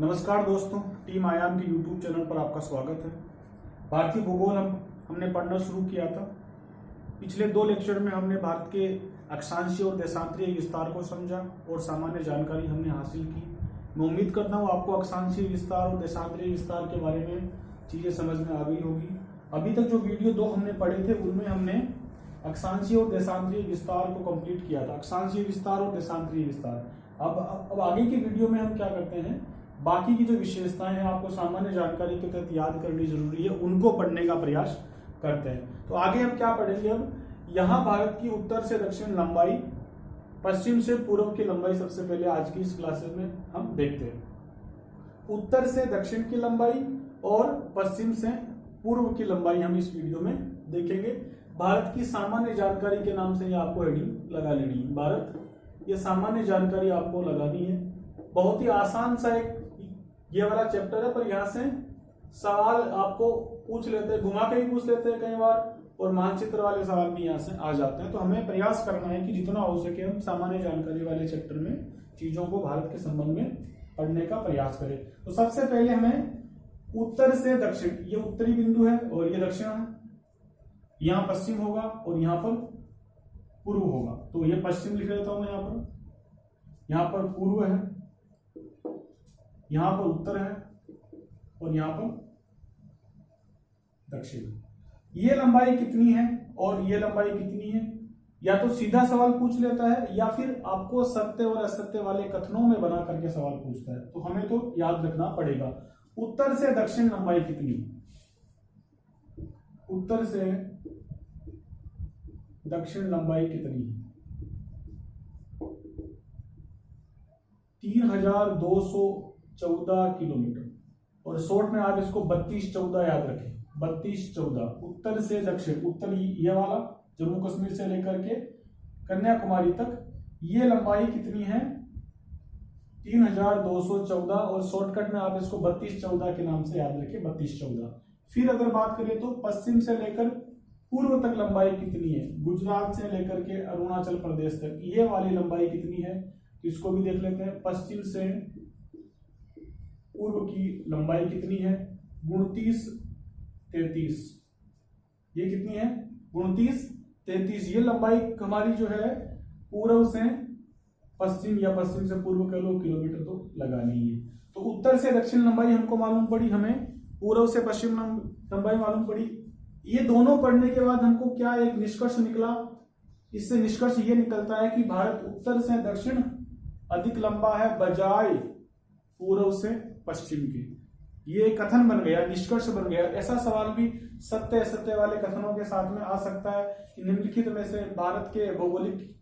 नमस्कार दोस्तों, टीम आयाम के यूट्यूब चैनल पर आपका स्वागत है। भारतीय भूगोल हमने पढ़ना शुरू किया था। पिछले 2 लेक्चर में हमने भारत के अक्षांशीय और देशांतरीय विस्तार को समझा और सामान्य जानकारी हमने हासिल की। मैं उम्मीद करता हूँ आपको अक्षांशीय विस्तार और देशांतरीय विस्तार के बारे में चीज़ें समझ में आ गई होगी। अभी तक जो वीडियो 2 हमने पढ़े थे उनमें हमने अक्षांशीय और देशांतरीय विस्तार को कंप्लीट किया था। अक्षांशीय विस्तार और देशांतरीय विस्तार। अब आगे के वीडियो में हम क्या करते हैं, बाकी की जो विशेषताएं हैं आपको सामान्य जानकारी के तहत याद करनी जरूरी है, उनको पढ़ने का प्रयास करते हैं। तो आगे हम क्या पढ़ेंगे, अब यहाँ भारत की उत्तर से दक्षिण लंबाई, पश्चिम से पूर्व की लंबाई सबसे पहले आज की इस क्लासेस में हम देखते हैं। उत्तर से दक्षिण की लंबाई और पश्चिम से पूर्व की लंबाई हम इस वीडियो में देखेंगे। भारत की सामान्य जानकारी के नाम से ये आपको हेडिंग लगा लेनी है। भारत, ये सामान्य जानकारी आपको लगानी है। बहुत ही आसान सा एक ये वाला चैप्टर है, पर यहाँ से सवाल आपको पूछ लेते हैं, घुमा के ही पूछ लेते हैं कई बार, और मानचित्र वाले सवाल भी यहाँ से आ जाते हैं। तो हमें प्रयास करना है कि जितना हो सके हम सामान्य जानकारी वाले चैप्टर में चीजों को भारत के संबंध में पढ़ने का प्रयास करें। तो सबसे पहले हमें उत्तर से दक्षिण, ये उत्तरी बिंदु है और ये दक्षिण है, यहाँ पश्चिम होगा और यहाँ पर पूर्व होगा। तो ये पश्चिम लिख देता हूं यहाँ पर पूर्व है, यहाँ पर उत्तर है और यहाँ पर दक्षिण। ये लंबाई कितनी है और ये लंबाई कितनी है, या तो सीधा सवाल पूछ लेता है या फिर आपको सत्य और असत्य वाले कथनों में बना करके सवाल पूछता है। तो हमें तो याद रखना पड़ेगा उत्तर से दक्षिण लंबाई कितनी, उत्तर से दक्षिण लंबाई कितनी है। 3214 किलोमीटर, और शॉर्ट में आप इसको 3214 याद रखें। 3214 उत्तर से दक्षिण, उत्तर ये वाला जम्मू कश्मीर से लेकर के कन्याकुमारी तक, ये लंबाई कितनी है 3214, और शॉर्टकट में आप इसको 3214 के नाम से याद रखें, 3214। फिर अगर बात करें तो पश्चिम से लेकर पूर्व तक लंबाई कितनी है, गुजरात से लेकर के अरुणाचल प्रदेश तक ये वाली लंबाई कितनी है, तो इसको भी देख लेते हैं। पश्चिम से पूर्व की लंबाई कितनी है, 29-33, ये कितनी है 29-33। ये लंबाई हमारी जो है पूर्व से पश्चिम या पश्चिम से पूर्व कह लो, किलोमीटर तो लगानी है। तो उत्तर से दक्षिण लंबाई हमको मालूम पड़ी, हमें पूर्व से पश्चिम लंबाई मालूम पड़ी। ये दोनों पढ़ने के बाद हमको क्या एक निष्कर्ष निकला, इससे निष्कर्ष ये निकलता है कि भारत उत्तर से दक्षिण अधिक लंबा है बजाय पूर्व से पश्चिम के। ये कथन बन गया, निष्कर्ष बन गया। ऐसा सवाल भी सत्य असत्य वाले कथनों के साथ में आ सकता है कि निम्नलिखित में से भारत के भौगोलिक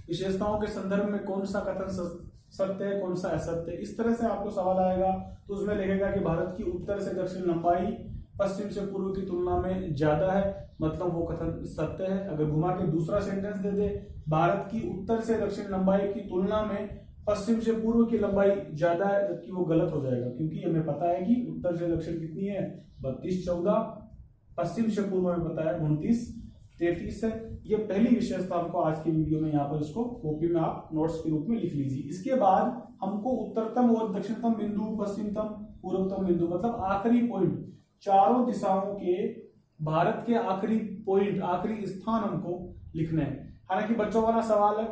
विशेषताओं के संदर्भ में कौन सा कथन सत्य है, कौन सा असत्य है। इस तरह से आपको सवाल आएगा तो उसमें लिखेगा कि भारत की उत्तर से दक्षिण लंबाई पश्चिम से पूर्व की तुलना में ज्यादा है, मतलब वो कथन सत्य है। अगर घुमा के दूसरा सेंटेंस दे दे, भारत की उत्तर से दक्षिण लंबाई की तुलना में पश्चिम से पूर्व की लंबाई ज्यादा है, जबकि वो गलत हो जाएगा, क्योंकि हमें पता है कि उत्तर से दक्षिण कितनी है 3214, पश्चिम से पूर्व में पता है 29-33 है। ये पहली विशेषता हमको आज की वीडियो में, यहाँ पर इसको कॉपी में आप नोट्स के रूप में लिख लीजिए। इसके बाद हमको उत्तरतम और दक्षिणतम बिंदु, पश्चिमतम पूर्वतम बिंदु, मतलब आखिरी पॉइंट, चारों दिशाओं के भारत के आखिरी पॉइंट, आखिरी स्थान हमको लिखने हैं। हालांकि बच्चों वाला सवाल है,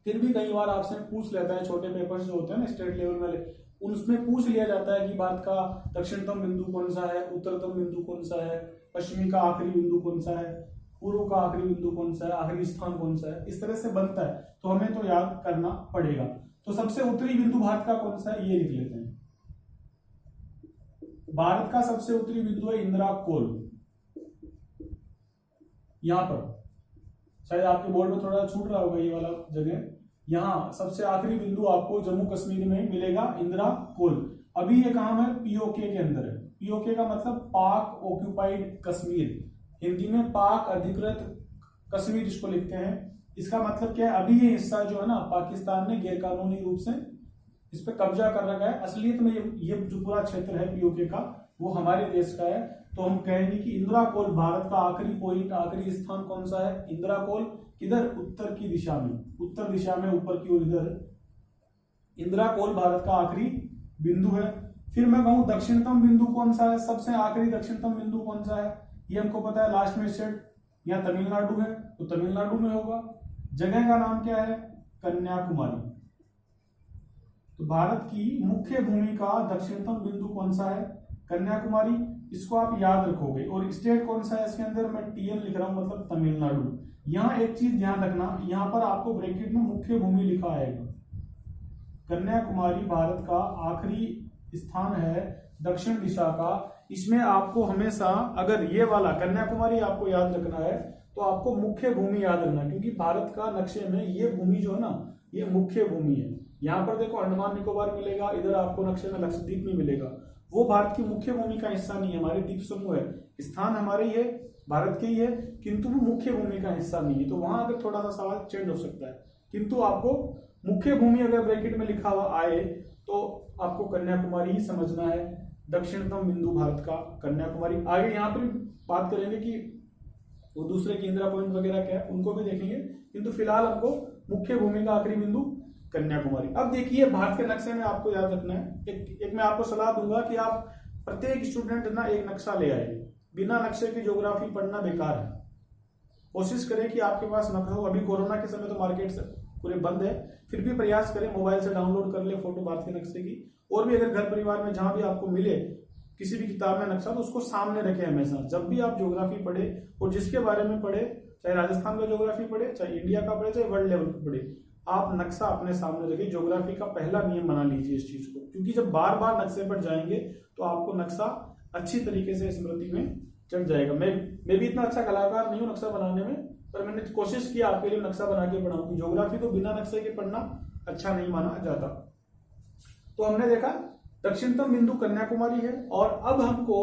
फिर भी कई बार आपसे पूछ लेता है, छोटे पेपर्स जो होते हैं ना स्टेट लेवल वाले, उसमें पूछ लिया जाता है कि भारत का दक्षिणतम बिंदु कौन सा है, उत्तरतम बिंदु कौन सा है, पश्चिमी का आखिरी बिंदु कौन सा है, पूर्व का आखिरी बिंदु कौन सा है, आखिरी स्थान कौन सा है। इस तरह से बनता है, तो हमें तो याद करना पड़ेगा। तो सबसे उत्तरी बिंदु भारत का कौन सा है, ये लिख लेते हैं। भारत का सबसे उत्तरी बिंदु है इंदिरा कोल। यहां पर शायद आपके बोर्ड में थोड़ा छूट रहा होगा ये वाला जगह। यहाँ सबसे आखिरी बिंदु आपको जम्मू कश्मीर में मिलेगा, इंदिरा कोल। अभी ये कहां है, पीओके के अंदर है। पीओके का मतलब पाक ऑक्यूपाइड कश्मीर, हिंदी में पाक अधिकृत कश्मीर इसको लिखते हैं। इसका मतलब क्या है, अभी ये हिस्सा जो है ना पाकिस्तान ने गैरकानूनी रूप से इस पे कब्जा कर रखा है। असलियत में ये जो पूरा क्षेत्र है पीओके का, वो हमारे देश का है। तो हम कहेंगे कि इंदिरा कोल भारत का आखिरी पॉइंट, आखिरी स्थान कौन सा है, इंदिरा कोल। किधर, उत्तर की दिशा में, उत्तर दिशा में ऊपर की ओर, इधर इंदिरा कोल भारत का आखिरी बिंदु है। फिर मैं कहूं दक्षिणतम बिंदु कौन सा है, सबसे आखिरी दक्षिणतम बिंदु कौन सा है, ये हमको पता है, लास्ट में स्टेट या तमिलनाडु है तो तमिलनाडु में होगा। जगह का नाम क्या है, कन्याकुमारी। तो भारत की मुख्य भूमि का दक्षिणतम बिंदु कौन सा है, कन्याकुमारी। इसको आप याद रखोगे। और स्टेट कौन सा है इसके अंदर, मैं TN लिख रहा हूं, मतलब तमिलनाडु। यहाँ एक चीज ध्यान रखना, यहाँ पर आपको ब्रैकेट में मुख्य भूमि लिखा आएगा। कन्याकुमारी भारत का आखिरी स्थान है दक्षिण दिशा का। इसमें आपको हमेशा, अगर ये वाला कन्याकुमारी आपको याद रखना है तो आपको मुख्य भूमि याद रखना, क्योंकि भारत का नक्शे में ये भूमि जो है ना, ये मुख्य भूमि है। यहाँ पर देखो अंडमान निकोबार मिलेगा, इधर आपको नक्शे में लक्षद्वीप में मिलेगा। वो भारत की मुख्य भूमि का हिस्सा नहीं है, हमारे द्वीप समूह है, स्थान हमारे ही है, भारत के ही है, किंतु वो मुख्य भूमि का हिस्सा नहीं है। तो वहां अगर थोड़ा सा सवाल चेंज हो सकता है, किंतु आपको मुख्य भूमि अगर ब्रैकेट में लिखा हुआ आए तो आपको कन्याकुमारी ही समझना है। दक्षिणतम बिंदु भारत का कन्याकुमारी। आगे यहाँ पर बात करेंगे कि वो दूसरे के इंदिरा पॉइंट वगैरह क्या है, उनको भी देखेंगे, किंतु फिलहाल हमको मुख्य भूमि का आखिरी बिंदु कन्याकुमारी। अब देखिए भारत के नक्शे में आपको याद रखना है, एक मैं आपको सलाह दूंगा कि आप प्रत्येक स्टूडेंट ना एक नक्शा ले आए। बिना नक्शे की ज्योग्राफी पढ़ना बेकार है। कोशिश करें कि आपके पास नक्शा हो। अभी कोरोना के समय तो मार्केट से पूरे बंद है, फिर भी प्रयास करें मोबाइल से डाउनलोड कर ले फोटो भारत के नक्शे की। और भी अगर घर परिवार में जहां भी आपको मिले किसी भी किताब में नक्शा, तो उसको सामने रखें हमेशा। जब भी आप ज्योग्राफी पढ़े और जिसके बारे में पढ़े, चाहे राजस्थान का ज्योग्राफी पढ़े, चाहे इंडिया का पढ़े, चाहे वर्ल्ड लेवल पर पढ़े, आप नक्शा अपने सामने रखें। ज्योग्राफी का पहला नियम बना लीजिए इस चीज को, क्योंकि जब बार बार नक्शे पर जाएंगे तो आपको नक्शा अच्छी तरीके से स्मृति में चढ़ जाएगा। मैं भी इतना अच्छा कलाकार नहीं हूं नक्शा बनाने में, पर मैंने कोशिश की आपके लिए नक्शा बना के पढ़ाऊं। ज्योग्राफी तो बिना नक्शे के पढ़ना अच्छा नहीं माना जाता। तो हमने देखा दक्षिणतम बिंदु कन्याकुमारी है। और अब हमको,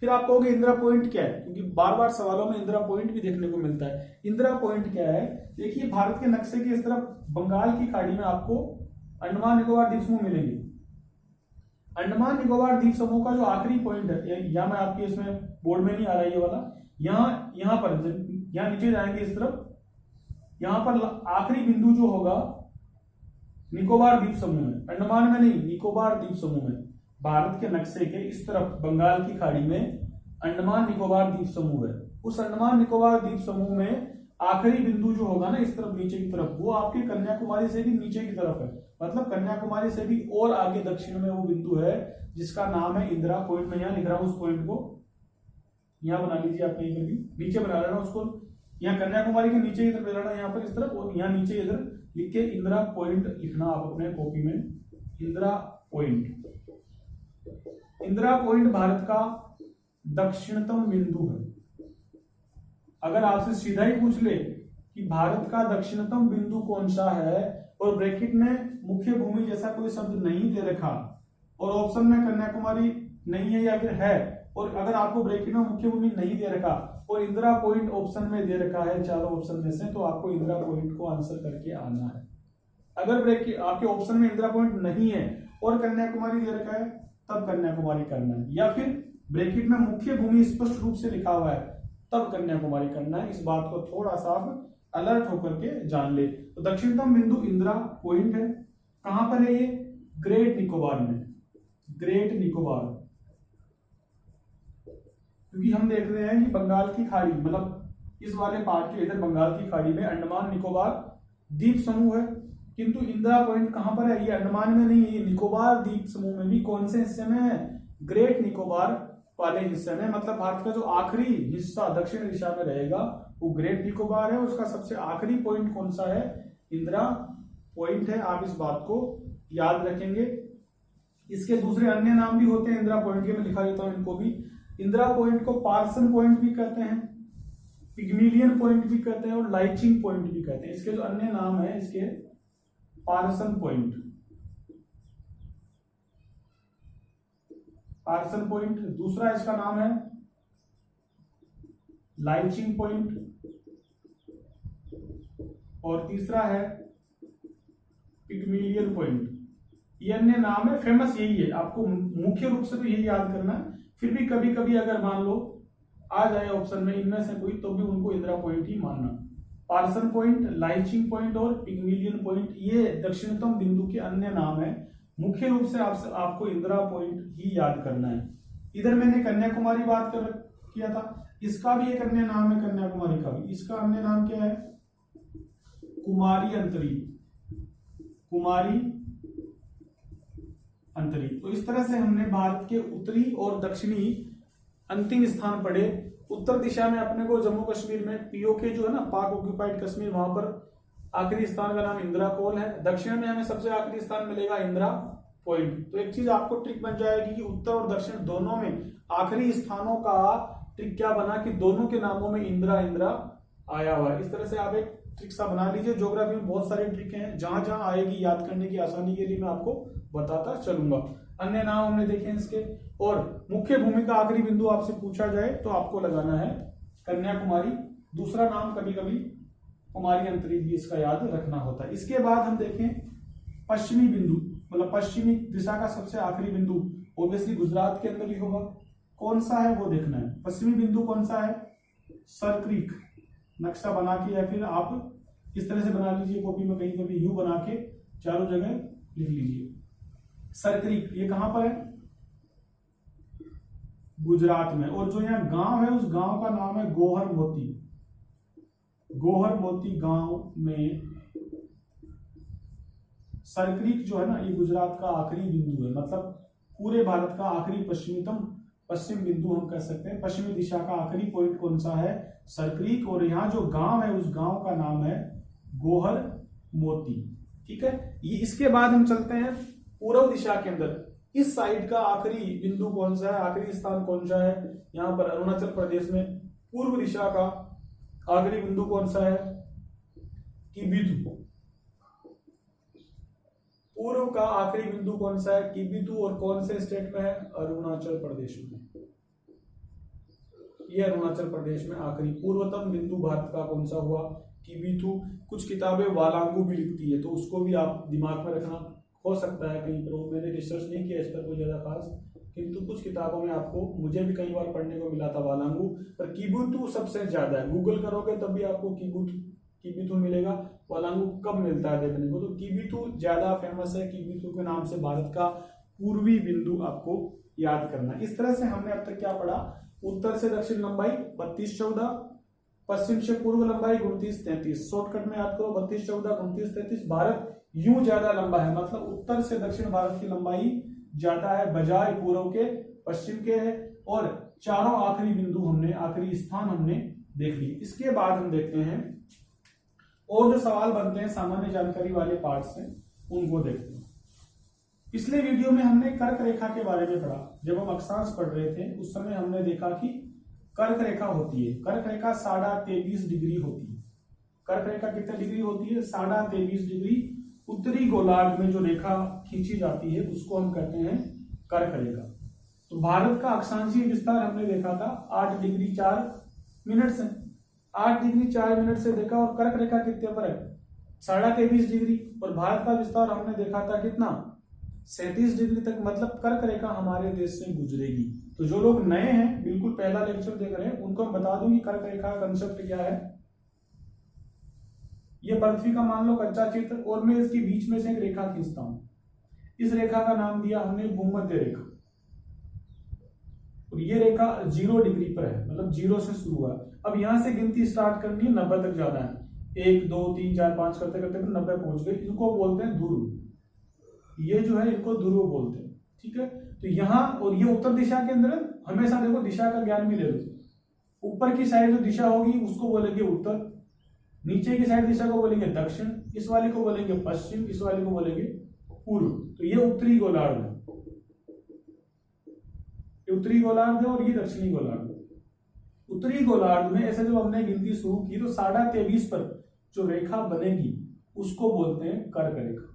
फिर आप कहोगे इंदिरा पॉइंट क्या है, क्योंकि बार बार सवालों में इंदिरा पॉइंट भी देखने को मिलता है। इंदिरा पॉइंट क्या है, देखिए भारत के नक्शे की इस तरफ बंगाल की खाड़ी में आपको अंडमान निकोबार द्वीप समूह मिलेंगे। अंडमान निकोबार द्वीप समूह का जो आखिरी पॉइंट है, यहाँ मैं आपके इसमें बोर्ड में नहीं आ रहा है ये वाला, यहाँ पर यहाँ नीचे जाएंगे इस तरफ, यहाँ पर आखिरी बिंदु जो होगा निकोबार द्वीप समूह में, अंडमान में नहीं, निकोबार द्वीप समूह में। भारत के नक्शे के इस तरफ बंगाल की खाड़ी में अंडमान निकोबार द्वीप समूह है। उस अंडमान निकोबार द्वीप समूह में आखिरी बिंदु जो होगा ना इस तरफ नीचे की तरफ, वो आपके कन्याकुमारी से भी नीचे की तरफ है। मतलब कन्याकुमारी से भी और आगे दक्षिण में वो बिंदु है जिसका नाम है इंदिरा पॉइंट। में यहाँ लिख रहा हूं, उस पॉइंट को यहाँ बना लीजिए, आप कहीं पर भी नीचे बना लेना उसको। यहाँ कन्याकुमारी के नीचे इधर बनाना, यहाँ पर इस तरफ, और यहाँ नीचे इधर लिख के इंदिरा पॉइंट लिखना आप अपने कॉपी में। इंदिरा पॉइंट, इंदिरा पॉइंट भारत का दक्षिणतम बिंदु है। अगर आपसे सीधा ही पूछ ले कि भारत का दक्षिणतम बिंदु कौन सा है, और ब्रैकेट में मुख्य भूमि जैसा कोई शब्द नहीं दे रखा, और ऑप्शन में कन्याकुमारी नहीं है या फिर है, और अगर आपको ब्रैकेट में मुख्य भूमि नहीं दे रखा और इंदिरा पॉइंट ऑप्शन में दे रखा है चारों ऑप्शन में से, तो आपको इंदिरा पॉइंट को आंसर करके आना है। अगर ब्रैकेट आपके ऑप्शन में इंदिरा पॉइंट नहीं है और कन्याकुमारी दे रखा है, तब कन्याकुमारी करना है, या फिर ब्रैकेट में मुख्य भूमि स्पष्ट रूप से लिखा हुआ है तब कन्याकुमारी करना है। इस बात को थोड़ा सा आप अलर्ट होकर के जान ले। तो दक्षिणतम बिंदु इंदिरा पॉइंट है। कहां पर है ये, ग्रेट निकोबार में, ग्रेट निकोबार। क्योंकि हम देख रहे हैं कि बंगाल की खाड़ी, मतलब इस वाले पार्ट के इधर बंगाल की खाड़ी में अंडमान निकोबार द्वीप समूह है, किंतु इंदिरा पॉइंट कहां पर है, ये अंडमान में नहीं है, ये निकोबार द्वीप समूह में भी कौन से हिस्से में है, ग्रेट निकोबार वाले हिस्से में। मतलब भारत का जो आखिरी हिस्सा दक्षिण दिशा में रहेगा वो ग्रेट निकोबार है। उसका सबसे आखिरी पॉइंट कौन सा है, इंदिरा पॉइंट है। आप इस बात को याद रखेंगे। इसके दूसरे अन्य नाम भी होते हैं इंदिरा पॉइंट के, मैं लिखा देता हूं इनको भी। इंदिरा पॉइंट को पार्सन पॉइंट भी कहते हैं, पिग्मिलियन पॉइंट भी कहते हैं, और लाइचिंग पॉइंट भी कहते हैं। इसके जो अन्य नाम है, इसके पार्सन पॉइंट, पार्सन पॉइंट, दूसरा इसका नाम है लाइचिंग पॉइंट, और तीसरा है पिग्मिलियन पॉइंट। ये अन्य नाम है, फेमस यही है। आपको मुख्य रूप से तो यही याद करना है, फिर भी कभी कभी अगर मान लो आ जाए ऑप्शन में इनमें से कोई, तो भी उनको इंदिरा पॉइंट ही मानना। पार्सन पॉइंट, लाइचिंग पॉइंट और पिग्मिलियन पॉइंट, ये दक्षिणतम बिंदु के अन्य नाम है। मुख्य रूप से आपको इंदिरा पॉइंट ही याद करना है। इधर मैंने कन्याकुमारी बात किया था, इसका भी एक अन्य नाम है कन्याकुमारी का भी। इसका अन्य नाम क्या है? कुमारी अंतरीप। कुमारी अंतरीप। तो इस तरह से हमने भारत के उत्तरी और दक्षिणी अंतिम स्थान पढ़े। उत्तर दिशा में अपने को जम्मू कश्मीर में पीओके जो है ना, पाक ऑक्यूपाइड कश्मीर, वहां पर आखिरी स्थान का नाम इंदिरा कोल है। दक्षिण में हमें सबसे आखिरी स्थान मिलेगा इंदिरा पॉइंट। तो एक चीज आपको ट्रिक बन जाएगी कि उत्तर और दक्षिण दोनों में आखिरी स्थानों का ट्रिक क्या बना कि दोनों के नामों में इंदिरा इंदिरा आया हुआ है। इस तरह से आप एक ट्रिक सा बना लीजिए। ज्योग्राफी में बहुत सारी ट्रिक हैं, जहां जहां आएगी याद करने की आसानी के लिए मैं आपको बताता चलूंगा। अन्य नाम हमने देखे इसके। और मुख्य भूमि का आखिरी बिंदु आपसे पूछा जाए तो आपको लगाना है कन्याकुमारी। दूसरा नाम कभी कभी कुमारी अंतरीप भी इसका याद रखना होता है। इसके बाद हम देखें पश्चिमी बिंदु, मतलब पश्चिमी दिशा का सबसे आखिरी बिंदु ओबियसली गुजरात के अंदर ही होगा। कौन सा है वो देखना है। पश्चिमी बिंदु कौन सा है? Sir creek. नक्शा बना के या फिर आप इस तरह से बना लीजिए कॉपी में, कहीं पर भी यू बना के चारों जगह लिख लीजिए। सर क्रीक ये कहां पर है? गुजरात में। और जो यहाँ गांव है उस गांव का नाम है गोहर मोती। गोहर मोती गांव में सरक्रीक जो है ना, ये गुजरात का आखिरी बिंदु है। मतलब पूरे भारत का आखिरी पश्चिम बिंदु हम कह सकते हैं। पश्चिमी दिशा का आखिरी पॉइंट कौन सा है? सरक्रीक। और यहाँ जो गांव है उस गांव का नाम है गोहर मोती। ठीक है, ये इसके बाद हम चलते हैं पूर्व दिशा के अंदर। इस साइड का आखिरी बिंदु कौन सा है? आखिरी स्थान कौन सा है? यहाँ पर अरुणाचल प्रदेश में पूर्व दिशा का आखिरी बिंदु कौन सा है? किबिथु। पूर्व का आखिरी बिंदु कौन सा है? किबिथु। और कौन से स्टेट में है? अरुणाचल प्रदेश में। ये अरुणाचल प्रदेश में आखिरी पूर्वतम बिंदु भारत का कौन सा हुआ? किबिथु। कुछ किताबें वालांगू भी लिखती है, तो उसको भी आप दिमाग में रखना। हो सकता है कहीं पर, मैंने रिसर्च नहीं किया इस पर कोई ज्यादा खास, किंतु कुछ किताबों में आपको, मुझे भी कई बार पढ़ने को मिला था वालांगू, पर किबिथु सबसे ज्यादा है। गूगल करोगे तब भी आपको किबिथु मिलेगा। वालांगू कब मिलता है देखने को, तो किबिथु ज्यादा फेमस है। किबिथु के नाम से भारत का पूर्वी बिंदु आपको याद करना है। इस तरह से हमने अब तक क्या पढ़ा? उत्तर से दक्षिण लंबाई 32-14, पश्चिम से पूर्व लंबाई 29-33। शॉर्टकट में याद करो 32-14, 29-33। भारत यूं ज्यादा लंबा है, मतलब उत्तर से दक्षिण भारत की लंबाई ज्यादा है बजाय पूर्व के पश्चिम के है। और चारों आखिरी बिंदु हमने, आखिरी स्थान हमने देख लिए। इसके बाद हम देखते हैं और जो सवाल बनते हैं सामान्य जानकारी वाले पार्ट से, उनको देखते हैं। पिछले वीडियो में हमने कर्क रेखा के बारे में पढ़ा। जब हम अक्षांश पढ़ रहे थे उस समय हमने देखा कि कर्क रेखा होती है। कर्क रेखा 23.5 डिग्री होती है। कर्क रेखा कितने डिग्री होती है? 23.5 डिग्री। उत्तरी गोलार्ध में जो रेखा खींची जाती है उसको हम कहते हैं कर्क रेखा। तो भारत का अक्षांशीय विस्तार हमने देखा था 8 डिग्री 4 मिनट से। 8 डिग्री 4 मिनट से देखा। और कर्क रेखा कितने पर है? 23.5 डिग्री। और भारत का विस्तार हमने देखा था कितना? 37 डिग्री तक। मतलब कर्क रेखा हमारे देश से गुजरेगी। तो जो लोग नए हैं, बिल्कुल पहला लेक्चर देख रहे हैं, उनको मैं बता दूं कि कर्क रेखा का कंसेप्ट क्या है। ये पृथ्वी का मान लो कच्चा चित्र, और मैं इसके बीच में से एक रेखा खींचता हूं। इस रेखा का नाम दिया हमने भूमध्य रेखा। और ये रेखा 0 डिग्री पर है, मतलब 0 से शुरू हुआ। अब यहां से गिनती स्टार्ट करनी है, 90 तक जाना है। 1 2 3 4 5 करते करते 90 पहुंच गए। इनको बोलते हैं ध्रुव। ये जो है इनको ध्रुव बोलते हैं। ठीक है, तो यहाँ, और ये उत्तर दिशा के अंदर हमेशा देखो दिशा का ज्ञान भी ले लो। ऊपर की साइड जो दिशा होगी उसको बोलेंगे उत्तर, नीचे की साइड दिशा को बोलेंगे दक्षिण, इस वाले को बोलेंगे पश्चिम, इस वाले को बोलेंगे पूर्व। तो ये उत्तरी गोलार्ध है, ये उत्तरी गोलार्ध है, और ये दक्षिणी गोलार्ध है। उत्तरी गोलार्ध में ऐसे जो हमने गिनती शुरू की तो 23.5 पर जो रेखा बनेगी उसको बोलते हैं कर्क रेखा।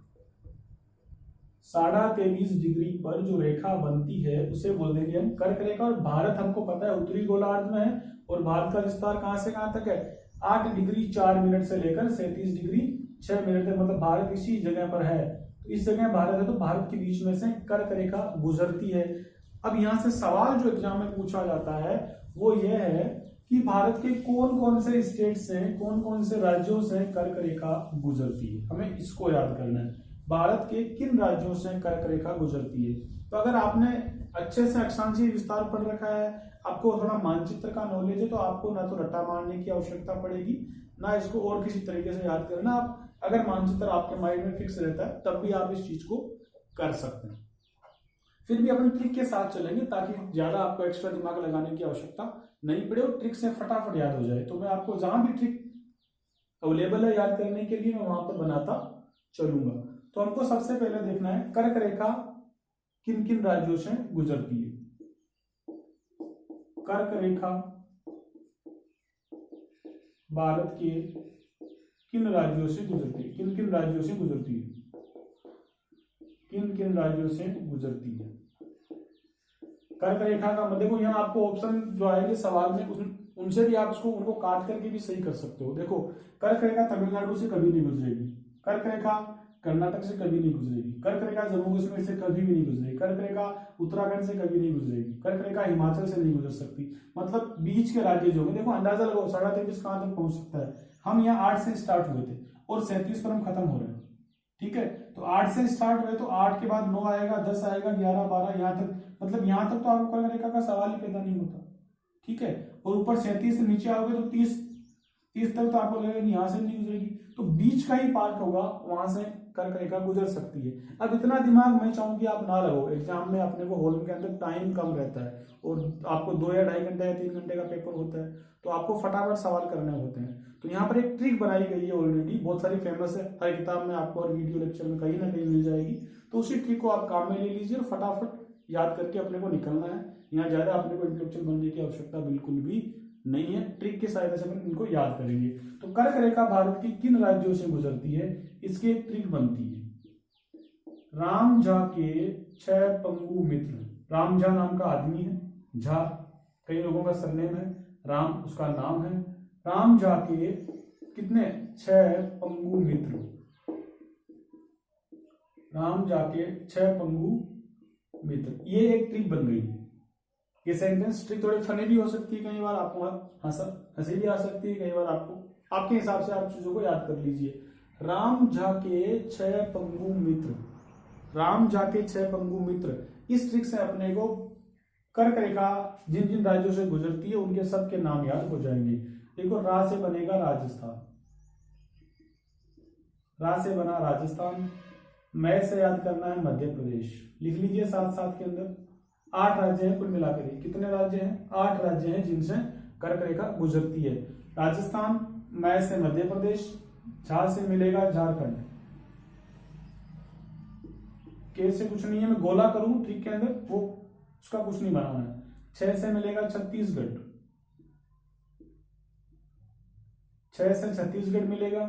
23.5 डिग्री पर जो रेखा बनती है उसे बोल देंगे हम कर्क रेखा। और भारत हमको पता है उत्तरी गोलार्ध में है, और भारत का विस्तार कहां से कहां तक है? 8 डिग्री 4 मिनट से लेकर 37 डिग्री 6 मिनट तक। मतलब भारत इसी जगह पर है। तो इस जगह भारत है, तो भारत के बीच में से कर्क रेखा गुजरती है। अब यहां से सवाल जो एग्जाम में पूछा जाता है वो ये है कि भारत के कौन कौन से स्टेट से, कौन कौन से राज्यों से कर्क रेखा गुजरती है। हमें इसको याद करना है। भारत के किन राज्यों से कर्क रेखा गुजरती है। तो अगर आपने अच्छे से अक्षांशीय विस्तार पढ़ रखा है, आपको थोड़ा मानचित्र का नॉलेज है, तो आपको ना तो रट्टा मारने की आवश्यकता पड़ेगी, ना इसको और किसी तरीके से याद करना। आप अगर मानचित्र आपके माइंड में फिक्स रहता है तब भी आप इस चीज को कर सकते हैं। फिर भी अपनी ट्रिक के साथ चलेंगे ताकि ज्यादा आपको एक्स्ट्रा दिमाग लगाने की आवश्यकता नहीं पड़े और ट्रिक से फटाफट याद हो जाए। तो मैं आपको जहां भी ट्रिक अवेलेबल है याद करने के लिए मैं वहां पर बनाता चलूंगा। तो हमको सबसे पहले देखना है कर्क रेखा किन किन राज्यों से गुजरती है। कर्क रेखा भारत के किन राज्यों से गुजरती है, किन किन राज्यों से गुजरती है, किन किन राज्यों से गुजरती है। कर्क रेखा का देखो यहाँ आपको ऑप्शन जो आएंगे सवाल में उनसे भी आप उसको उनको काट करके भी सही कर सकते हो। देखो कर्क रेखा तमिलनाडु से कभी नहीं गुजरेगी, कर्क रेखा कर्नाटक से कभी नहीं गुजरेगी, कर्क रेखा जम्मू कश्मीर से कभी भी नहीं गुजरेगी, कर्क रेखा उत्तराखंड से कभी नहीं गुजरेगी, कर्क रेखा हिमाचल से नहीं गुजर सकती। मतलब बीच के राज्य जो है, देखो अंदाजा लगाओ 23.5 कहां तक पहुंच सकता है। हम यहाँ 8 से स्टार्ट हुए थे और 37 पर हम खत्म हो रहे हैं, ठीक है। तो 8 से स्टार्ट हुए तो 8 के बाद 9 आएगा, 10 आएगा, 11, 12 यहाँ तक, मतलब यहाँ तक तो आपको कर्क रेखा का सवाल ही पैदा नहीं होता, ठीक है। और ऊपर 37 से नीचे आओगे तो 30 तक तो आपको लगेगा यहाँ से नहीं गुजरेगी, तो बीच का ही पार्ट होगा, वहां से कर्क रेखा गुजर सकती है। अब इतना दिमाग मैं चाहूँ कि आप ना लगाओ, एग्जाम में अपने को हॉल के अंदर टाइम कम रहता है और आपको 2 या 2.5 घंटे या 3 घंटे का पेपर होता है, तो आपको फटाफट सवाल करने होते हैं। तो यहाँ पर एक ट्रिक बनाई गई है ऑलरेडी, बहुत सारी फेमस है, हर किताब में आपको और वीडियो लेक्चर में कहीं ना कहीं मिल जाएगी। तो उसी ट्रिक को आप काम में ले लीजिए और फटाफट याद करके अपने को निकलना है। यहाँ ज्यादा अपने को इंटेलेक्चुअल बनने की आवश्यकता बिल्कुल भी नहीं है, ट्रिक की सहायता से अपन इनको याद करेंगे। तो कर्क रेखा भारत की किन राज्यों से गुजरती है, इसकी एक ट्रिक बनती है। राम झा के 6 पंगु मित्र, राम झा नाम का आदमी है, झा कई लोगों का सरनेम है, राम उसका नाम है। राम झा के कितने 6 पंगु मित्र, राम झा के 6 पंगु मित्र, ये एक ट्रिक बन गई है। ये सेंटेंस ट्रिक थोड़ी फनी भी हो सकती है, कई बार आपको हंसी भी आ सकती है, कई बार आपको आपके हिसाब से आप चीजों को याद कर लीजिए। राम झा के 6 पंगु मित्र, राम झा के 6 पंगु मित्र, इस ट्रिक से अपने को कर्क रेखा जिन जिन राज्यों से गुजरती है उनके सबके नाम याद हो जाएंगे। देखो रा से बनेगा राजस्थान, रा से बना राजस्थान, मैं से याद करना है मध्य प्रदेश, लिख लीजिए साथ साथ के अंदर। 8 राज्य हैं कुल मिलाकर, कितने राज्य हैं, 8 राज्य हैं जिनसे कर्क रेखा गुजरती है। राजस्थान, मैं से मध्य प्रदेश, झा से मिलेगा झारखंड, के से कुछ नहीं है, मैं गोला करूं ट्रिक के अंदर वो उसका कुछ नहीं बनाना है। 6 से मिलेगा छत्तीसगढ़, 6 से छत्तीसगढ़ मिलेगा।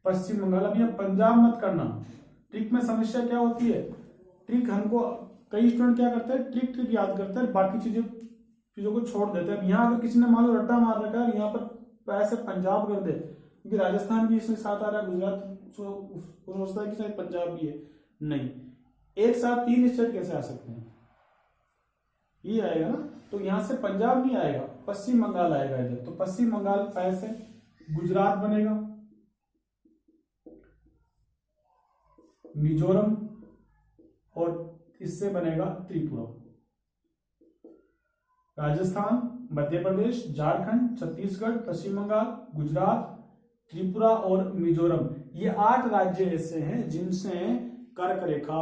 पश्चिम बंगाल, अब यह पंजाब मत करना, ट्रिक में समस्या क्या होती है, ट्रिक हमको कई स्टूडेंट क्या करते हैं, ट्रिक याद करते हैं, बाकी चीजों को छोड़ देते हैं। यहाँ अगर किसी ने मान लो रट्टा मार रखा है, यहाँ पर ऐसे पंजाब कर दे, क्योंकि राजस्थान भी इसमें साथ आ रहा है, गुजरात सोचता है कि शायद पंजाब भी है, नहीं, एक साथ 3 स्टेट कैसे आ सकते हैं, ये आएगा ना। तो यहां से पंजाब नहीं आएगा, पश्चिम बंगाल आएगा इधर, तो पश्चिम बंगाल पैसे गुजरात बनेगा, मिजोरम और इससे बनेगा त्रिपुरा। राजस्थान, मध्य प्रदेश, झारखंड, छत्तीसगढ़, पश्चिम बंगाल, गुजरात, त्रिपुरा और मिजोरम, ये 8 राज्य ऐसे हैं जिनसे कर्क रेखा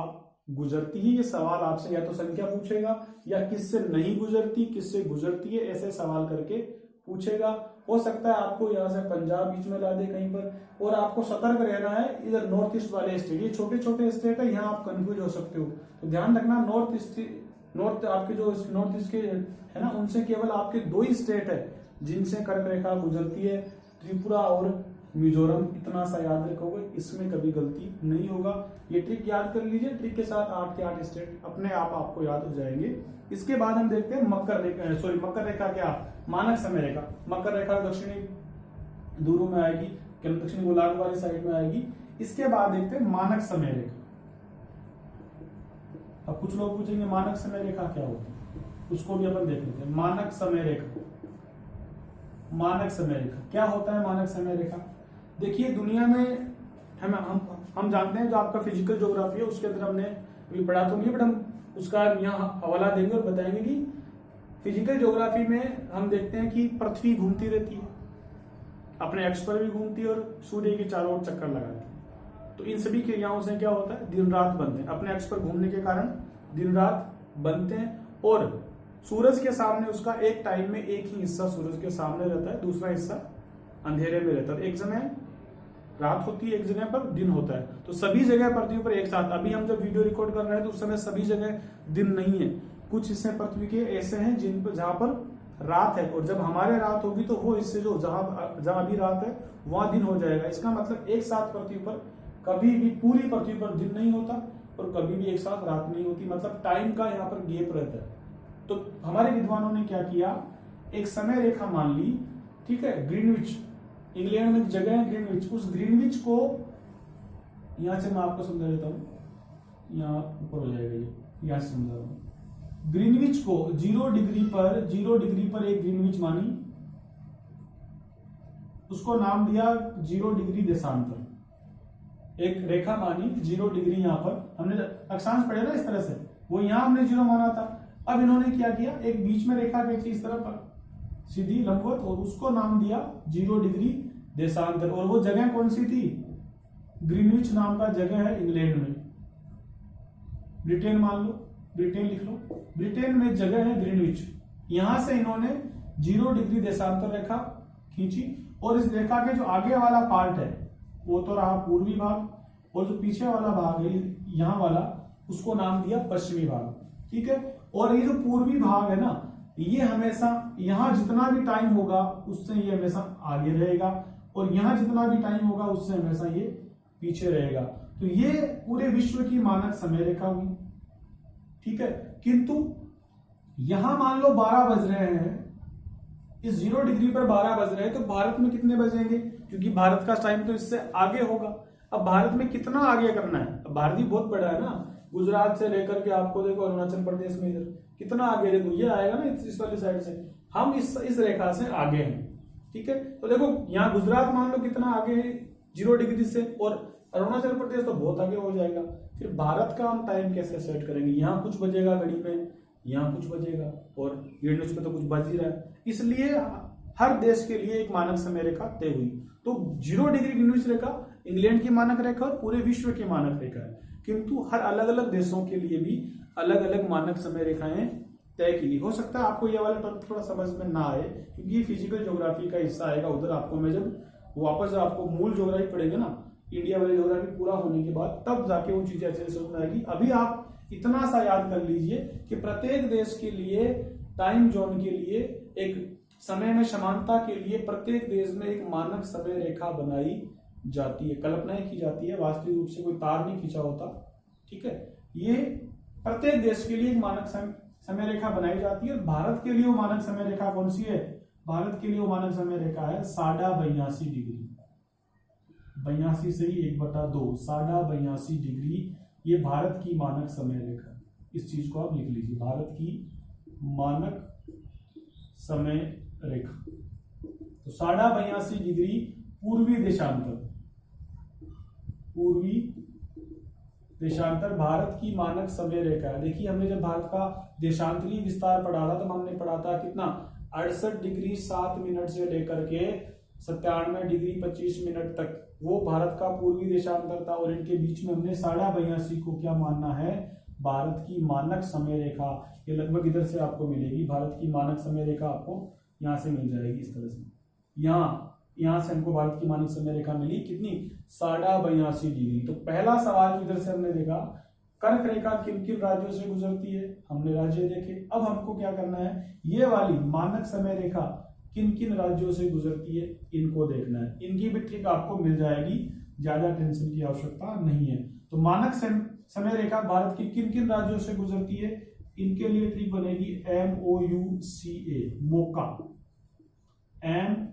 गुजरती है। ये सवाल आपसे या तो संख्या पूछेगा या किससे नहीं गुजरती, किससे गुजरती है, ऐसे सवाल करके पूछेगा। हो सकता है आपको यहाँ से पंजाब बीच में ला दे कहीं पर, और आपको सतर्क रहना है इधर नॉर्थ ईस्ट वाले स्टेट, ये छोटे छोटे स्टेट है, यहाँ आप कंफ्यूज हो सकते हो, तो ध्यान रखना नॉर्थ आपके जो नॉर्थ ईस्ट के है ना, उनसे केवल आपके 2 ही स्टेट है जिनसे कर्क रेखा गुजरती है, त्रिपुरा और मिजोरम। इतना सा याद रखोगे, इसमें कभी गलती नहीं होगा। ये ट्रिक याद कर लीजिए, ट्रिक के साथ 8 के 8 स्टेट अपने आप आपको याद हो जाएंगे। इसके बाद हम देखते हैं मकर रेखा क्या, मानक समय रेखा। मकर रेखा दक्षिणी ध्रुव में आएगी, दक्षिणी गोलार्ध वाली साइड में आएगी। इसके बाद देखते हैं मानक समय रेखा। अब कुछ लोग पूछेंगे मानक समय रेखा क्या होती है, उसको भी अपन देख लेते हैं। मानक समय रेखा, मानक समय रेखा। क्या होता है मानक समय रेखा? देखिए दुनिया में हम जानते हैं, जो आपका फिजिकल ज्योग्राफी है उसके अंदर हमने अभी पढ़ा तो नहीं, बट हम उसका यहाँ हवाला देंगे और बताएंगे कि फिजिकल ज्योग्राफी में हम देखते हैं कि पृथ्वी घूमती रहती है, अपने एक्स पर भी घूमती है और सूर्य के चारों ओर चक्कर लगाती है। तो इन सभी क्रियाओं से क्या होता है, दिन रात बनते हैं। अपने एक्स पर घूमने के कारण दिन रात बनते हैं, और सूरज के सामने उसका एक टाइम में एक ही हिस्सा सूरज के सामने रहता है, दूसरा हिस्सा अंधेरे में रहता है। एक जगह रात होती है, एक जगह पर दिन होता है। तो सभी जगह पृथ्वी पर एक साथ, अभी हम जब वीडियो रिकॉर्ड कर रहे हैं तो उस समय सभी जगह दिन नहीं है। कुछ हिस्से पृथ्वी के ऐसे हैं जिन पर जहां पर रात है, और जब हमारे रात होगी तो वो हिस्से जो जहां अभी रात है वहां दिन हो जाएगा। इसका मतलब एक साथ पृथ्वी पर कभी भी पूरी पृथ्वी पर दिन नहीं होता और कभी भी एक साथ रात नहीं होती, मतलब टाइम का यहाँ पर गेप रहता है। तो हमारे विद्वानों ने क्या किया, एक समय रेखा मान ली, ठीक है, ग्रीनविच, इंग्लैंड में जगह है ग्रीनविच, उस ग्रीनविच को यहां से मैं आपको समझा देता हूं, यहाँ ऊपर हो जाएगा ये, यहां से समझा रहा हूं। ग्रीनविच को 0 डिग्री पर एक ग्रीनविच मानी, उसको नाम दिया 0 डिग्री देशांतर। एक रेखा मानी 0 डिग्री, यहां पर हमने अक्षांश पढ़े ना इस तरह से, वो यहां हमने 0 माना था। अब इन्होंने क्या किया, एक बीच में रेखा खींची इस तरह पर सीधी लंबवत, और उसको नाम दिया 0 डिग्री देशांतर। और वो जगह कौन सी थी, ग्रीनविच नाम का जगह है इंग्लैंड में, ब्रिटेन मान लो, ब्रिटेन लिख लो, ब्रिटेन में जगह है ग्रीनविच। यहां से इन्होंने 0 डिग्री देशांतर रेखा खींची, और इस रेखा के जो आगे वाला पार्ट है वो तो रहा पूर्वी भाग, और जो पीछे वाला भाग है यहां वाला, उसको नाम दिया पश्चिमी भाग, ठीक है। और ये जो पूर्वी भाग है ना, ये हमेशा यहां जितना भी टाइम होगा उससे ये हमेशा आगे रहेगा, और यहां जितना भी टाइम होगा उससे हमेशा ये पीछे रहेगा। तो ये पूरे विश्व की मानक समय रेखा हुई, ठीक है। किंतु यहां मान लो 12 बज रहे हैं, इस 0 डिग्री पर 12 बज रहे हैं, तो भारत में कितने बजेंगे, क्योंकि भारत का टाइम तो इससे आगे होगा। अब भारत में कितना आगे करना है, अब भारत भी बहुत बड़ा है ना, गुजरात से लेकर के आपको देखो अरुणाचल प्रदेश में इधर कितना आगे, देखो ये आएगा ना इस वाली साइड से, हम इस रेखा से आगे हैं, ठीक है। तो देखो यहाँ गुजरात मान लो कितना आगे है 0 डिग्री से, और अरुणाचल प्रदेश तो बहुत आगे हो जाएगा। फिर भारत का हम टाइम कैसे सेट करेंगे, यहाँ कुछ बजेगा घड़ी में, यहाँ कुछ बजेगा, और ग्रीनविच में तो कुछ बज ही रहा है। इसलिए हर देश के लिए एक मानक समय रेखा तय हुई। तो 0 डिग्री ग्रीनविच रेखा इंग्लैंड की मानक रेखा और पूरे विश्व की मानक रेखा है, किंतु हर अलग अलग देशों के लिए भी अलग अलग मानक समय रेखाएं तय की गई। हो सकता है आपको ये वाला टॉपिक थोड़ा समझ में ना आए, क्योंकि ये फिजिकल ज्योग्राफी का हिस्सा आएगा। उधर आपको मैं जब वापस आपको मूल ज्योग्राफी पढ़ेंगे ना, इंडिया वाली ज्योग्राफी पूरा होने के बाद, तब जाके वो चीजें अच्छे से समझ में आएगी। अभी आप इतना सा याद कर लीजिए कि प्रत्येक देश के लिए, टाइम जोन के लिए, एक समय में समानता के लिए प्रत्येक देश में एक मानक समय रेखा बनाई जाती है, कल्पनाएं की जाती है, वास्तविक रूप से कोई तार नहीं खींचा होता, ठीक है। ये प्रत्येक देश के लिए एक मानक समय रेखा बनाई जाती है। भारत के लिए वो मानक समय रेखा कौन सी है, भारत के लिए वो मानक समय रेखा है 82.5 डिग्री, 82 से ही 1/2, 82.5 डिग्री, ये भारत की मानक समय रेखा। इस चीज को आप लिख लीजिए, भारत की मानक समय रेखा। तो 82.5 डिग्री पूर्वी देशांतर भारत की मानक समय रेखा है। देखिए हमने जब भारत का देशांतरीय विस्तार पढ़ा था तो हमने पढ़ा था कितना, 68 डिग्री 7 मिनट से लेकर के 97 डिग्री 25 मिनट तक वो भारत का पूर्वी देशांतर था, और इनके बीच में हमने 82.5 को क्या मानना है, भारत की मानक समय रेखा। ये लगभग इधर से आपको मिलेगी, भारत की मानक समय रेखा आपको यहाँ से मिल जाएगी इस तरह से। यहाँ से हमको भारत की मानक समय रेखा मिली कितनी, 82.5 डिग्री। तो पहला सवाल इधर से हमने देखा, कर्क रेखा किन किन राज्यों से गुजरती है, हमने राज्य देखे। अब हमको क्या करना है, ये वाली मानक समय रेखा किन किन राज्यों से गुजरती है इनको देखना है। इनकी भी ट्रिक आपको मिल जाएगी, ज्यादा टेंशन की आवश्यकता नहीं है। तो मानक समय रेखा भारत की किन किन राज्यों से गुजरती है, इनके लिए ट्रिक बनेगी MOUCA, मोका,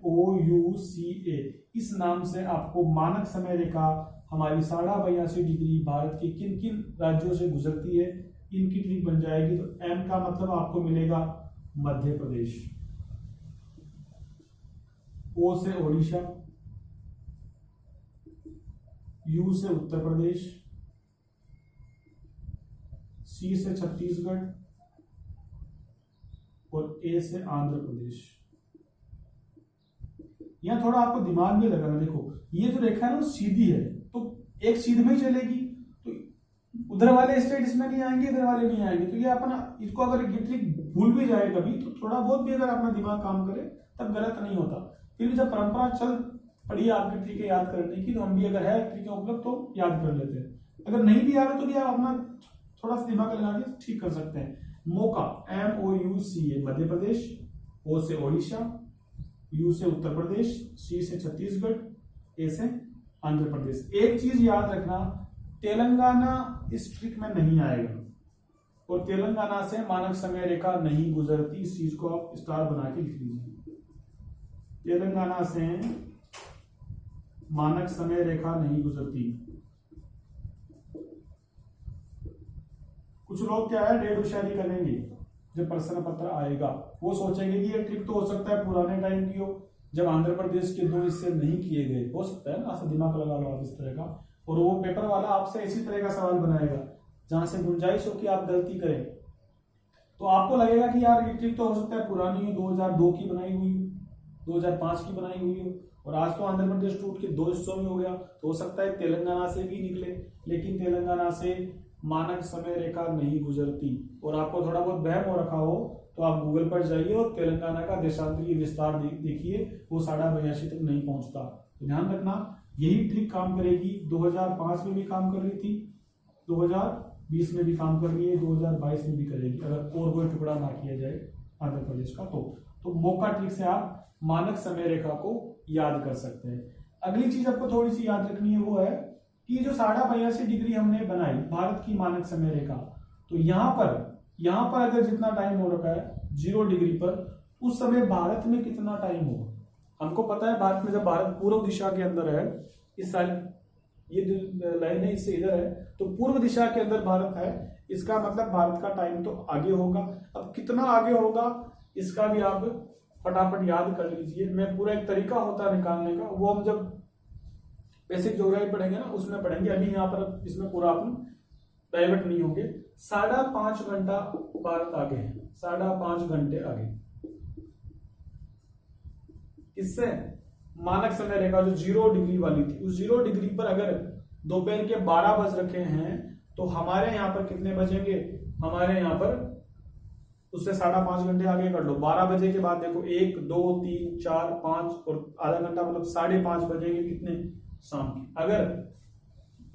MOUCA, इस नाम से आपको मानक समय रेखा हमारी 82.5 डिग्री भारत के किन किन राज्यों से गुजरती है इनकी ट्रिक बन जाएगी। तो M का मतलब आपको मिलेगा मध्य प्रदेश, ओ से ओडिशा, यू से उत्तर प्रदेश, सी से छत्तीसगढ़ और ए से आंध्र प्रदेश। यहां थोड़ा आपको दिमाग में लगाना, देखो ये जो रेखा है ना वो सीधी है, तो एक सीध में ही चलेगी, तो उधर वाले स्टेट इसमें नहीं आएंगे, इधर वाले नहीं आएंगे। तो ये अपना इसको अगर ये ट्रिक भूल भी जाए कभी, तो थोड़ा बहुत भी अगर अपना दिमाग काम करे तब गलत नहीं होता। फिर भी जब परंपरा चल पड़ी आपकी ट्रिकें याद करने की, तो हम भी अगर है ट्रिकें उपलब्ध तो याद कर लेते हैं। अगर नहीं भी आ रहा तो भी आप अपना थोड़ा सा दिमाग लगा के ठीक कर सकते हैं। मौका MOUCA मध्य प्रदेश, ओ से ओडिशा, यू से उत्तर प्रदेश, सी से छत्तीसगढ़, ए से आंध्र प्रदेश। एक चीज याद रखना, तेलंगाना इस ट्रिक में नहीं आएगा, और तेलंगाना से मानक समय रेखा नहीं गुजरती। इस चीज को आप स्टार बना के लिख लीजिए, तेलंगाना से मानक समय रेखा नहीं गुजरती। कुछ लोग क्या है डेढ़ होशियारी करेंगे, जब प्रश्न पत्र आएगा वो सोचेंगे कि ये ट्रिक तो हो सकता है पुराने टाइम की हो, जब आंध्र प्रदेश के 2 हिस्से नहीं किए गए, हो सकता है ना, ऐसा दिमाग लगा लो आप इस तरह का, और वो पेपर वाला आपसे इसी तरह का सवाल बनाएगा जहां से गुंजाइश हो कि आप गलती करें। तो आपको लगेगा कि यार ये ट्रिक तो हो सकता है पुरानी हो, 2002 की बनाई हुई हो, 2005 की बनाई हुई हो, और आज तो आंध्र प्रदेश टूट के 2 हिस्सों में हो गया, तो हो सकता है तेलंगाना से भी निकले, लेकिन तेलंगाना से मानक समय रेखा नहीं गुजरती। और आपको थोड़ा बहुत वहम हो रखा हो तो आप गूगल पर जाइए और तेलंगाना का देशांतरीय विस्तार देखिए, वो 82.5 तक नहीं पहुंचता। तो ध्यान रखना, यही ट्रिक काम करेगी, 2005 में भी काम कर रही थी, 2020 में भी काम कर रही है, 2022 में भी करेगी, अगर और कोई टुकड़ा ना किया जाए आंध्र प्रदेश का। तो मौका ट्रिक से आप मानक समय रेखा को याद कर सकते हैं। अगली चीज आपको थोड़ी सी याद रखनी है, वो है कि जो 82.5 डिग्री हमने बनाई भारत की मानक समय रेखा, तो यहां पर अगर जितना टाइम हो रखा है 0 डिग्री पर, उस समय भारत में कितना टाइम होगा। हमको पता है भारत में जब भारत पूर्व दिशा के अंदर है, इस साल ये जो लाइन है इससे इधर है, तो पूर्व दिशा के अंदर भारत है, इसका मतलब भारत का टाइम तो आगे होगा। अब कितना आगे होगा इसका भी आप फटाफट याद कर लीजिए। मैं पूरा एक तरीका होता है निकालने का, वो हम जब बेसिक ज्योग्राफी पढ़ेंगे ना उसमें पढ़ेंगे, अभी यहाँ पर इसमें पूरा अपन डाइवर्ट नहीं होंगे। 5.5 घंटा भारत आगे है, 5.5 घंटे आगे, इससे मानक समय रेखा जो 0 डिग्री वाली थी, उस 0 डिग्री पर अगर दोपहर के 12 बज रखे हैं, तो हमारे यहाँ पर कितने बजेंगे, हमारे यहाँ पर उससे 5.5 घंटे आगे कर लो। 12 बजे के बाद देखो 1 2 3 4 5 और आधा घंटा, मतलब 5:30 बजेंगे कितने, शाम के। अगर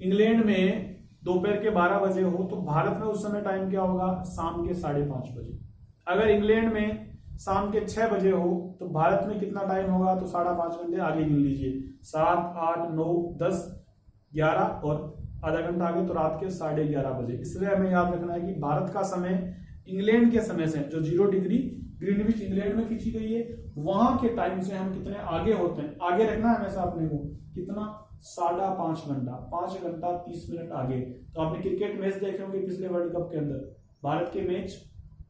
इंग्लैंड में दोपहर के 12 बजे हो तो भारत में उस समय टाइम क्या होगा, शाम के 5:30 बजे। अगर इंग्लैंड में शाम के 6 बजे हो तो भारत में कितना टाइम होगा, तो 5.5 घंटे आगे गिन लीजिए, 7 8 9 10 11 और आधा घंटा आगे, तो रात के 11:30 बजे। इसलिए हमें याद रखना है कि भारत का समय इंग्लैंड के समय से, जो 0 डिग्री ग्रीनविच इंग्लैंड में खींची गई है, वहां के टाइम से हम कितने आगे होते हैं, आगे रखना है हमेशा अपने को, कितना, 5.5 घंटा, 5 घंटा 30 मिनट आगे। तो आपने क्रिकेट मैच देखे होंगे पिछले वर्ल्ड कप के अंदर, भारत के मैच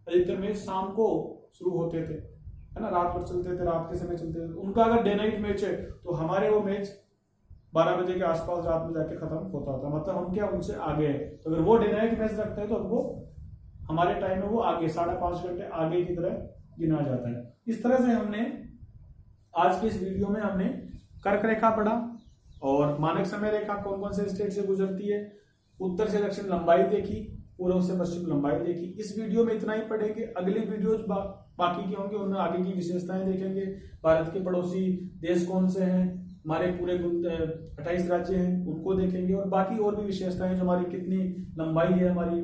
अधिकतर मैच शाम को शुरू होते थे, है ना, रात भर चलते थे, रात के समय चलते थे। उनका अगर डे नाइट मैच है तो हमारे वो मैच 12 बजे के आसपास रात में जाके खत्म होता था, मतलब हम क्या उनसे आगे है। तो अगर वो डे नाइट मैच रखते हैं तो हमको हमारे टाइम में वो आगे 5.5 घंटे आगे की तरह गिना जाता है। इस तरह से हमने आज के इस वीडियो में हमने कर्क रेखा पढ़ा और मानक समय रेखा कौन कौन से स्टेट से गुजरती है, उत्तर से दक्षिण लंबाई देखी, पूर्व से पश्चिम लंबाई देखी। इस वीडियो में इतना ही पढ़ेंगे, अगली वीडियोज बाकी के होंगे, उनमें आगे की विशेषताएं देखेंगे। भारत के पड़ोसी देश कौन से हैं, हमारे पूरे 28 राज्य हैं उनको देखेंगे, और बाकी और भी विशेषताएं जो हमारी कितनी लंबाई है हमारी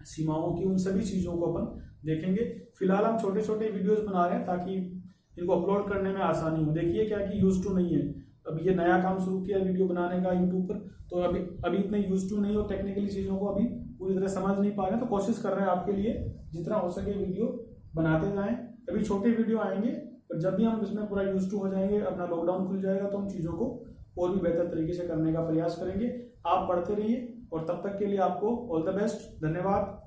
सीमाओं की, उन सभी चीजों को अपन देखेंगे। फिलहाल हम छोटे छोटे वीडियोस बना रहे हैं ताकि इनको अपलोड करने में आसानी हो। देखिए क्या कि यूज टू नहीं है, अब ये नया काम शुरू किया वीडियो बनाने का यूट्यूब पर, तो अभी इतने यूज टू नहीं हो, टेक्निकली चीजों को अभी पूरी तरह समझ नहीं पा रहे, तो कोशिश कर रहे हैं आपके लिए जितना हो सके वीडियो बनाते जाएं। अभी छोटे वीडियो आएंगे, पर जब भी हम इसमें पूरा यूज टू हो जाएंगे, अपना लॉकडाउन खुल जाएगा, तो हम चीजों को और भी बेहतर तरीके से करने का प्रयास करेंगे। आप पढ़ते रहिए और तब तक के लिए आपको ऑल द बेस्ट, धन्यवाद।